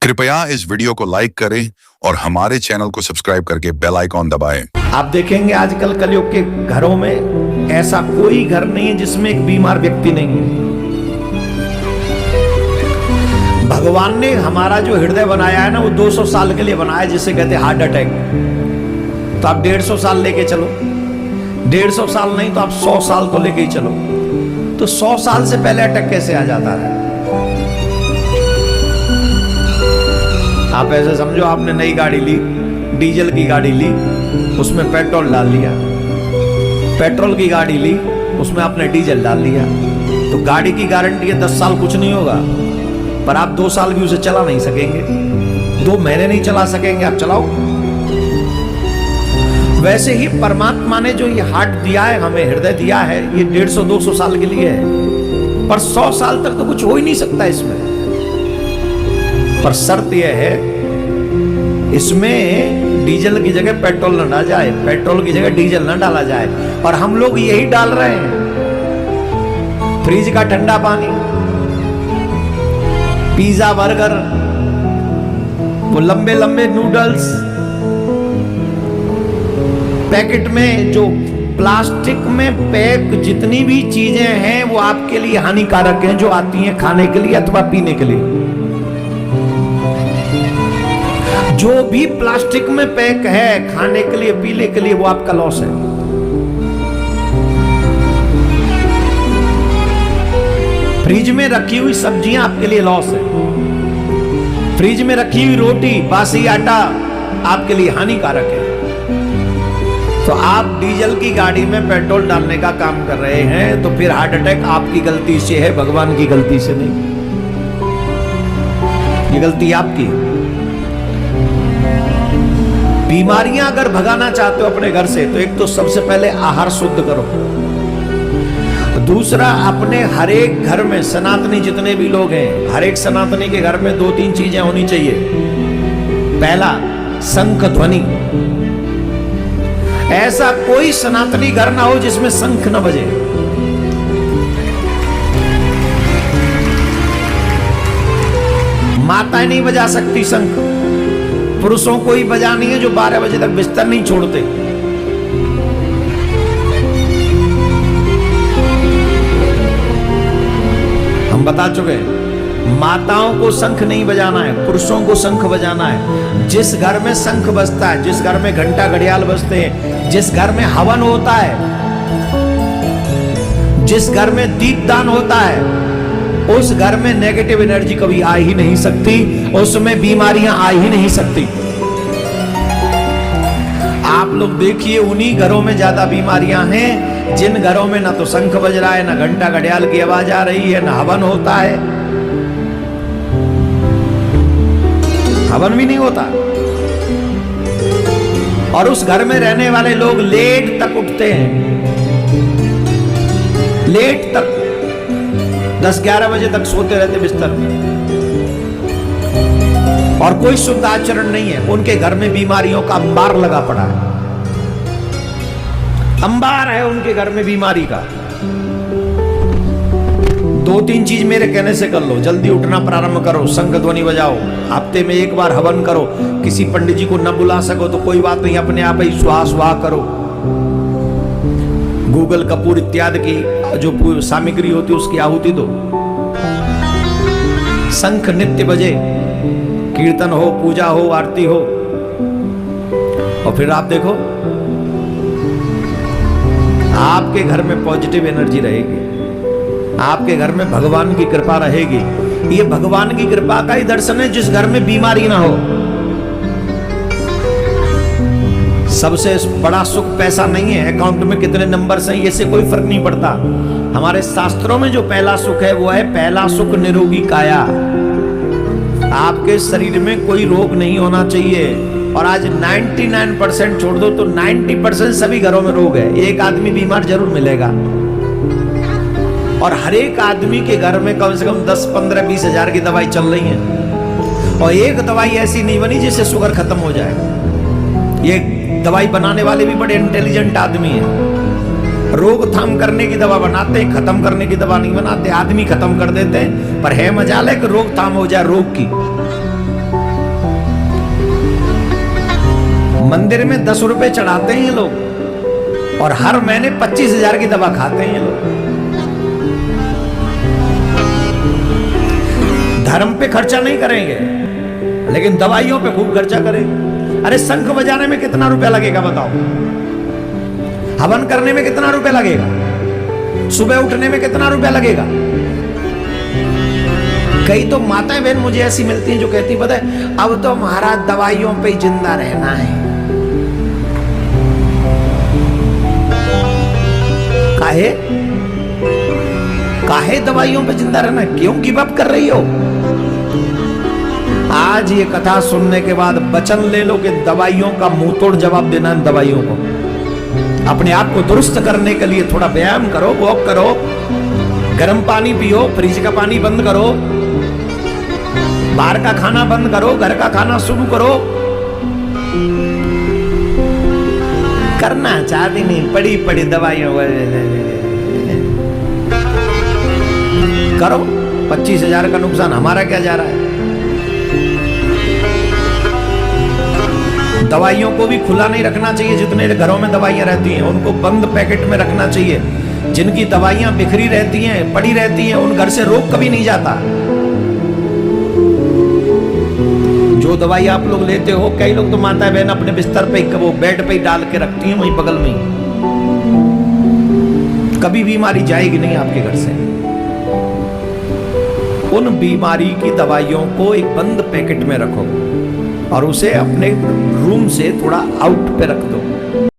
कृपया इस वीडियो को लाइक करें और हमारे चैनल को सब्सक्राइब करके बेल आइकॉन दबाएं। आप देखेंगे आजकल कलयुग के घरों में ऐसा कोई घर नहीं है जिसमें एक बीमार व्यक्ति नहीं है। भगवान ने हमारा जो हृदय बनाया है ना, वो 200 साल के लिए बनाया, जिसे कहते हैं हार्ट अटैक। तो आप 150 साल लेके चलो, 150 साल नहीं तो आप 100 साल तो लेके ही चलो। तो 100 साल से पहले अटैक कैसे आ जाता है? आप ऐसे समझो, आपने नई गाड़ी ली, डीजल की गाड़ी ली, उसमें पेट्रोल डाल लिया। पेट्रोल की गाड़ी ली, उसमें आपने डीजल डाल लिया। तो गाड़ी की गारंटी है 10 साल कुछ नहीं होगा, पर आप 2 साल भी उसे चला नहीं सकेंगे, 2 महीने नहीं चला सकेंगे, आप चलाओ। वैसे ही परमात्मा ने जो ये हार्ट दिया है, हमें हृदय दिया है, ये 150-200 साल के लिए है, पर 100 साल तक तो कुछ हो ही नहीं सकता इसमें। पर शर्त यह है, इसमें डीजल की जगह पेट्रोल न डाला जाए, पेट्रोल की जगह डीजल न डाला जाए। और हम लोग यही डाल रहे हैं। फ्रिज का ठंडा पानी, पिज्जा, बर्गर, वो लंबे लंबे नूडल्स, पैकेट में जो प्लास्टिक में पैक जितनी भी चीजें हैं वो आपके लिए हानिकारक हैं, जो आती हैं खाने के लिए अथवा पीने के लिए। जो भी प्लास्टिक में पैक है खाने के लिए, पीने के लिए, वो आपका लॉस है। फ्रिज में रखी हुई सब्जियां आपके लिए लॉस है। फ्रिज में रखी हुई रोटी, बासी आटा आपके लिए हानिकारक है। तो आप डीजल की गाड़ी में पेट्रोल डालने का काम कर रहे हैं, तो फिर हार्ट अटैक आपकी गलती से है, भगवान की गलती से नहीं। ये गलती आपकी। बीमारियां अगर भगाना चाहते हो अपने घर से, तो एक तो सबसे पहले आहार शुद्ध करो। दूसरा, अपने हर एक घर में, सनातनी जितने भी लोग हैं, हर एक सनातनी के घर में 2-3 चीजें होनी चाहिए। पहला, शंख ध्वनि। ऐसा कोई सनातनी घर ना हो जिसमें शंख न बजे। माताएं नहीं बजा सकती शंख, पुरुषों को ही बजानी है, जो 12 बजे तक बिस्तर नहीं छोड़ते। हम बता चुके, माताओं को शंख नहीं बजाना है, पुरुषों को शंख बजाना है। जिस घर में शंख बजता है, जिस घर में घंटा घड़ियाल बजते हैं, जिस घर में हवन होता है, जिस घर में दीपदान होता है, उस घर में नेगेटिव एनर्जी कभी आ ही नहीं सकती, उसमें बीमारियां आ ही नहीं सकती। आप लोग देखिए, उन्हीं घरों में ज्यादा बीमारियां हैं जिन घरों में ना तो शंख बज रहा है, ना घंटा घड़ियाल की आवाज आ रही है, ना हवन होता है। हवन भी नहीं होता। और उस घर में रहने वाले लोग लेट तक उठते हैं, लेट तक 10-11 बजे तक सोते रहते बिस्तर में, और कोई शुद्ध आचरण नहीं है। उनके घर में बीमारियों का अंबार लगा पड़ा है, अंबार है उनके घर में बीमारी का। 2-3 चीज मेरे कहने से कर लो। जल्दी उठना प्रारंभ करो, शंख ध्वनि बजाओ, हफ्ते में 1 बार हवन करो। किसी पंडित जी को न बुला सको तो कोई बात नहीं, अपने आप ही स्वाहा स्वाहा करो। गूगल कपूर इत्यादि की जो सामग्री होती है उसकी आहुति दो। शंख नित्य बजे, कीर्तन हो, पूजा हो, आरती हो, और फिर आप देखो आपके घर में पॉजिटिव एनर्जी रहेगी, आपके घर में भगवान की कृपा रहेगी। ये भगवान की कृपा का ही दर्शन है जिस घर में बीमारी ना हो। सबसे बड़ा सुख पैसा नहीं है, अकाउंट में कितने नंबर्स हैं, इससे कोई फर्क नहीं पड़ता। हमारे शास्त्रों में जो पहला सुख है वो है पहला सुख निरोगी काया। आपके शरीर में कोई रोग नहीं होना चाहिए। और आज 99% छोड़ दो तो 90% सभी घरों में रोग है। एक आदमी बीमार जरूर मिलेगा, और हर एक आदमी के घर में कम से कम 10, 15, 20 हजार की दवाई चल रही है। और एक दवाई ऐसी नहीं बनी जिससे शुगर खत्म हो जाए। ये दवाई बनाने वाले भी बड़े इंटेलिजेंट आदमी हैं। रोकथाम करने की दवा बनाते हैं, खत्म करने की दवा नहीं बनाते। आदमी खत्म कर देते हैं, पर है मजाल है कि रोकथाम हो जाए रोग की। मंदिर में 10 रुपए चढ़ाते हैं ये लोग और हर महीने 25,000 की दवा खाते हैं ये लोग। धर्म पे खर्चा नहीं करेंगे लेकिन दवाइयों पे खूब खर्चा करेंगे। अरे शंख बजाने में कितना रुपया लगेगा बताओ? हवन करने में कितना रुपया लगेगा? सुबह उठने में कितना रुपया लगेगा? कई तो माताएं बहन मुझे ऐसी मिलती हैं जो कहती पता है अब तो महाराज दवाइयों पे ही जिंदा रहना है। काहे काहे दवाइयों पे जिंदा रहना? क्यों गिव अप कर रही हो? आज ये कथा सुनने के बाद वचन ले लो कि दवाइयों का मुंह तोड़ जवाब देना है। दवाइयों को अपने आप को दुरुस्त करने के लिए थोड़ा व्यायाम करो, वॉक करो, गर्म पानी पियो, फ्रिज का पानी बंद करो, बाहर का खाना बंद करो, घर का खाना शुरू करो। करना चाहती नहीं, पड़ी पड़ी दवाइयों करो। 25,000 का नुकसान हमारा क्या जा रहा है? दवाइयों को भी खुला नहीं रखना चाहिए। जितने घरों में दवाइयां रहती हैं उनको बंद पैकेट में रखना चाहिए। जिनकी दवाइयां बिखरी रहती हैं, पड़ी रहती हैं, उन घर से रोग कभी नहीं जाता। जो दवाई आप लोग लेते हो, कई लोग तो माता बहन अपने बिस्तर पे वो बेड पे ही डाल के रखती हैं, वहीं बगल में ही। कभी बीमारी जाएगी नहीं आपके घर से। उन बीमारी की दवाइयों को एक बंद पैकेट में रखो और उसे अपने रूम से थोड़ा आउट पे रख दो।